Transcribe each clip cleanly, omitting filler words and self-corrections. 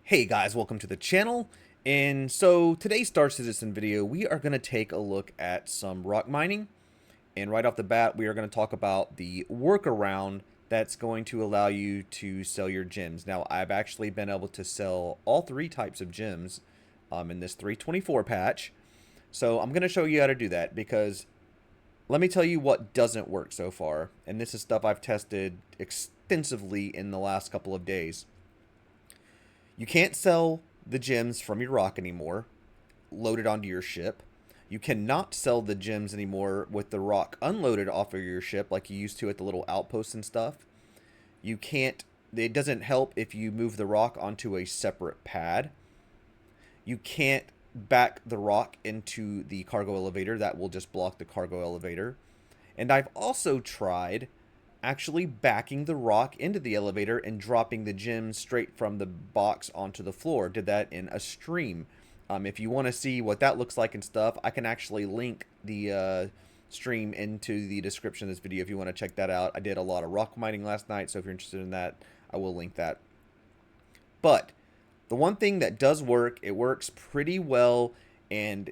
Hey guys, welcome to the channel. And so today's Star Citizen video, we are going to take a look at some rock mining. And right off the bat, we are going to talk about the workaround that's going to allow you to sell your gems. Now, I've actually been able to sell all three types of gems in this 324 patch. So I'm going to show you how to do that because let me tell you what doesn't work so far. And this is stuff I've tested extensively in the last couple of days. You can't sell the gems from your rock anymore, loaded onto your ship. You cannot sell the gems anymore with the rock unloaded off of your ship like you used to at the little outposts and stuff. You can't, it doesn't help if you move the rock onto a separate pad. You can't back the rock into the cargo elevator. That will just block the cargo elevator. And I've also tried actually backing the rock into the elevator and dropping the gems straight from the box onto the floor. Did that in a stream. If you want to see what that looks like and stuff, I can actually link the stream into the description of this video if you want to check that out. I did a lot of rock mining last night, so if you're interested in that, I will link that. But the one thing that does work, it works pretty well, and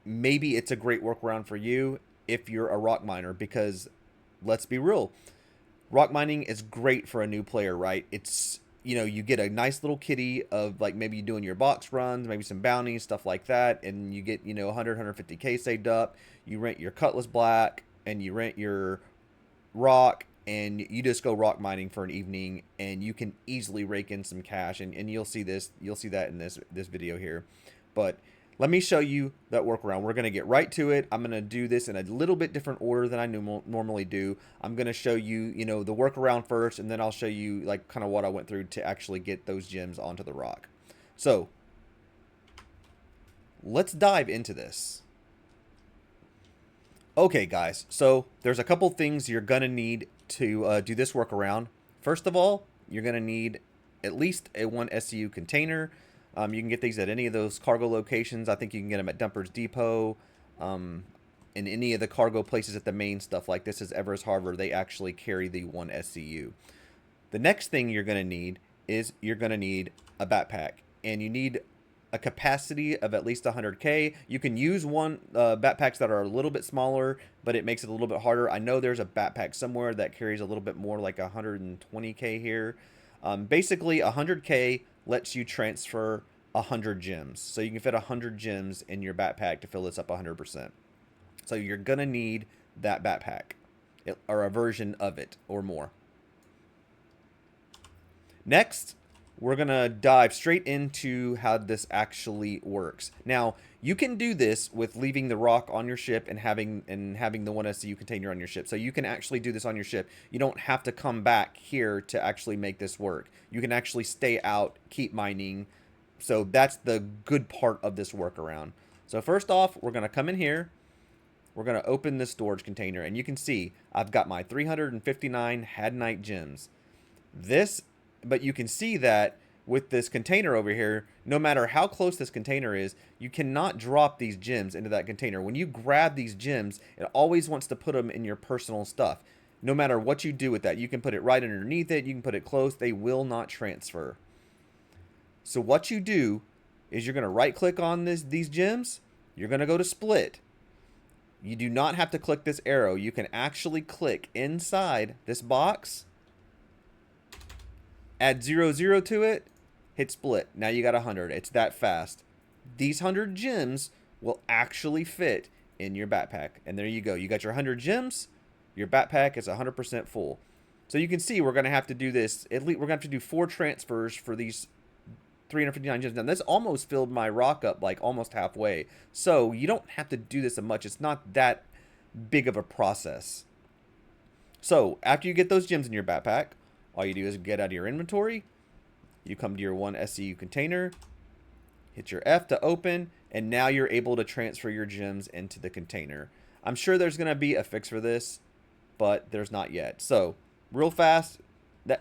maybe it's a great workaround for you if you're a rock miner, because let's be real, rock mining is great for a new player, right? It's, you know, you get a nice little kitty of like maybe doing your box runs, maybe some bounties, stuff like that, and you get, you know, 100, 150k saved up. You rent your Cutlass Black and you rent your rock and you just go rock mining for an evening and you can easily rake in some cash, and you'll see that in this video here. But let me show you that workaround. We're going to get right to it. I'm going to do this in a little bit different order than I normally do. I'm going to show you, you know, the workaround first, and then I'll show you like kind of what I went through to actually get those gems onto the rock. So let's dive into this. Okay, guys. So there's a couple things you're going to need to do this workaround. First of all, you're going to need at least a 1 SCU container. You can get these at any of those cargo locations. I think you can get them at Dumper's Depot, in any of the cargo places at the main stuff. Like this is Everest Harbor. They actually carry the 1 SCU. The next thing you're going to need is you're going to need a backpack. And you need a capacity of at least 100k. You can use backpacks that are a little bit smaller, but it makes it a little bit harder. I know there's a backpack somewhere that carries a little bit more, like 120k here. Basically, 100k lets you transfer 100 gems. So you can fit 100 gems in your backpack to fill this up 100%. So you're going to need that backpack, or a version of it, or more. Next, we're going to dive straight into how this actually works. Now, you can do this with leaving the rock on your ship and having the 1 SCU container on your ship. So you can actually do this on your ship. You don't have to come back here to actually make this work. You can actually stay out, keep mining. So that's the good part of this workaround. So first off, we're going to come in here. We're going to open this storage container, and you can see I've got my 359 Hadnite gems. But you can see that with this container over here, no matter how close this container is, you cannot drop these gems into that container. When you grab these gems, it always wants to put them in your personal stuff. No matter what you do with that, you can put it right underneath it, you can put it close, they will not transfer. So what you do is you're going to right click on these gems, you're going to go to split. You do not have to click this arrow. You can actually click inside this box, add 00 to it, hit split. Now you got 100. It's that fast. These 100 gems will actually fit in your backpack. And there you go. You got your 100 gems. Your backpack is 100% full. So you can see we're going to have to do this. At least we're going to have to do 4 transfers for these 359 gems. Now this almost filled my rock up like almost halfway. So you don't have to do this much. It's not that big of a process. So after you get those gems in your backpack, all you do is get out of your inventory. You come to your 1 SCU container, hit your F to open, and now you're able to transfer your gems into the container. I'm sure there's going to be a fix for this, but there's not yet. So real fast,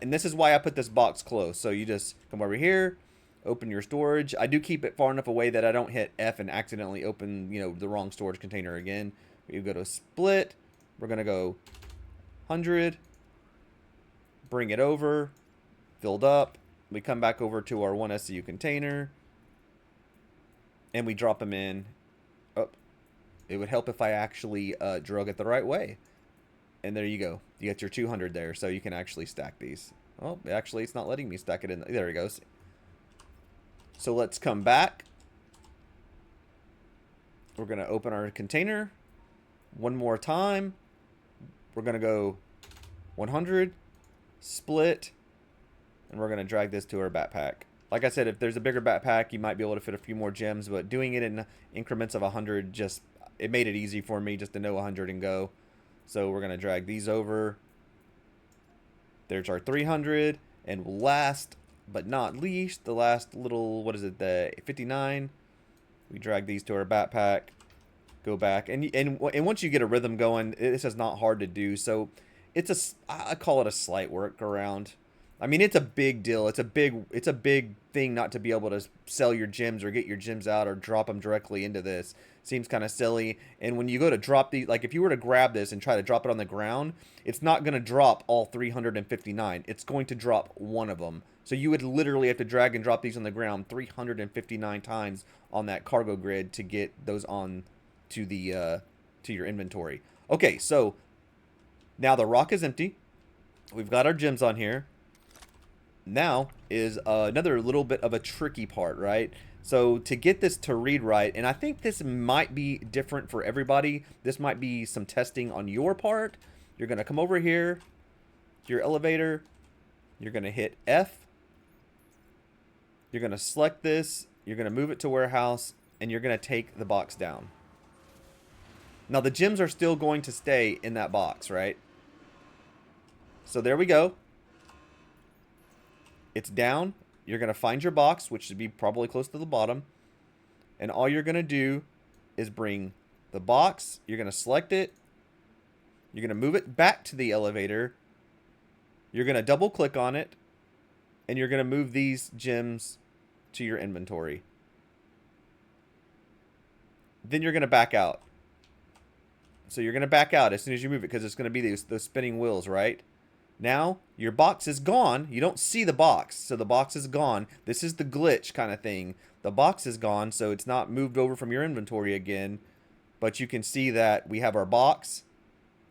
and this is why I put this box close. So you just come over here, open your storage. I do keep it far enough away that I don't hit F and accidentally open, you know, the wrong storage container again. You go to split. We're going to go 100. Bring it over, filled up, We come back over to our 1SCU container, and we drop them in. Oh, it would help if I actually drug it the right way. And there you go. You get your 200 there, so you can actually stack these. Oh, actually, it's not letting me stack it in. There it goes. So let's come back. We're going to open our container one more time. We're going to go 100, split, and we're going to drag this to our backpack. Like I said, if there's a bigger backpack, you might be able to fit a few more gems, but doing it in increments of 100 just, it made it easy for me just to know 100 and go. So we're going to drag these over. There's our 300. And last but not least, the last little, what is it, the 59. We drag these to our backpack. Go back. And once you get a rhythm going, this is not hard to do. So it's I call it a slight workaround. I mean, it's a big deal. It's a big thing not to be able to sell your gems or get your gems out or drop them directly into this. Seems kind of silly. And when you go to drop these, like if you were to grab this and try to drop it on the ground, it's not going to drop all 359. It's going to drop one of them. So you would literally have to drag and drop these on the ground 359 times on that cargo grid to get those on to the to your inventory. Okay, so now the rock is empty. We've got our gems on here. Now is another little bit of a tricky part, right? So to get this to read right, and I think this might be different for everybody. This might be some testing on your part. You're going to come over here to your elevator. You're going to hit F. You're going to select this. You're going to move it to warehouse, and you're going to take the box down. Now the gems are still going to stay in that box, right? So there we go. It's down. You're going to find your box, which should be probably close to the bottom. And all you're going to do is bring the box. You're going to select it. You're going to move it back to the elevator. You're going to double click on it. And you're going to move these gems to your inventory. Then you're going to back out. So you're going to back out as soon as you move it because it's going to be those spinning wheels, right? Now, your box is gone. You don't see the box, so the box is gone. This is the glitch kind of thing. The box is gone, so it's not moved over from your inventory again. But you can see that we have our box,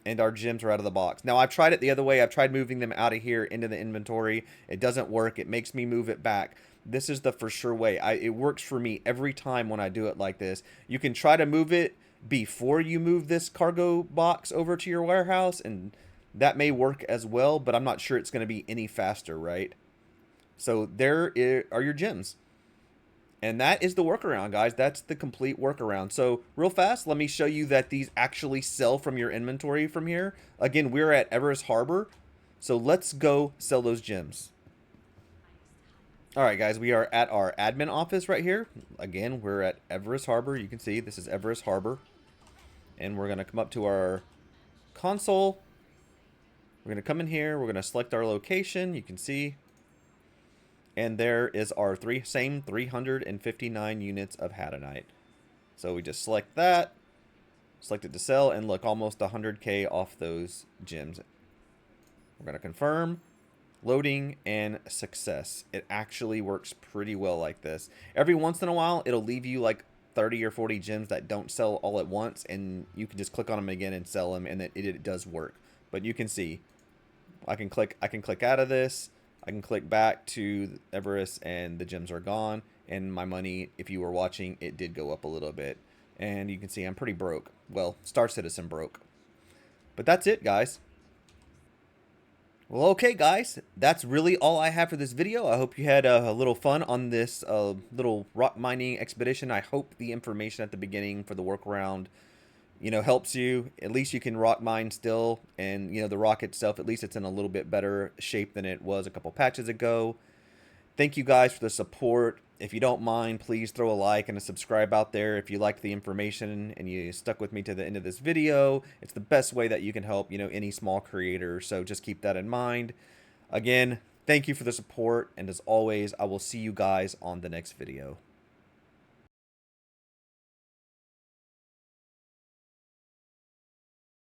and our gems are out of the box. Now, I've tried it the other way. I've tried moving them out of here into the inventory. It doesn't work. It makes me move it back. This is the for sure way. It works for me every time when I do it like this. You can try to move it before you move this cargo box over to your warehouse, and that may work as well, but I'm not sure it's going to be any faster, right? So there are your gems. And that is the workaround, guys. That's the complete workaround. So real fast, let me show you that these actually sell from your inventory from here. Again, we're at Everest Harbor. So let's go sell those gems. All right, guys, we are at our admin office right here. Again, we're at Everest Harbor. You can see this is Everest Harbor. And we're going to come up to our console. We're going to come in here. We're going to select our location. You can see. And there is our same 359 units of Hadanite. So we just select that. Select it to sell. And look, almost 100K off those gems. We're going to confirm. Loading and success. It actually works pretty well like this. Every once in a while, it'll leave you like 30 or 40 gems that don't sell all at once. And you can just click on them again and sell them. And it does work. But you can see. I can click out of this. I can click back to Everest and the gems are gone. And my money, if you were watching, it did go up a little bit. And you can see I'm pretty broke. Well, Star Citizen broke. But that's it, guys. Well, okay, guys. That's really all I have for this video. I hope you had a little fun on this little rock mining expedition. I hope the information at the beginning for the workaround helps you. At least you can rock mine still. And, the rock itself, at least it's in a little bit better shape than it was a couple patches ago. Thank you guys for the support. If you don't mind, please throw a like and a subscribe out there if you liked the information and you stuck with me to the end of this video. It's the best way that you can help, any small creator. So just keep that in mind. Again, thank you for the support. And as always, I will see you guys on the next video.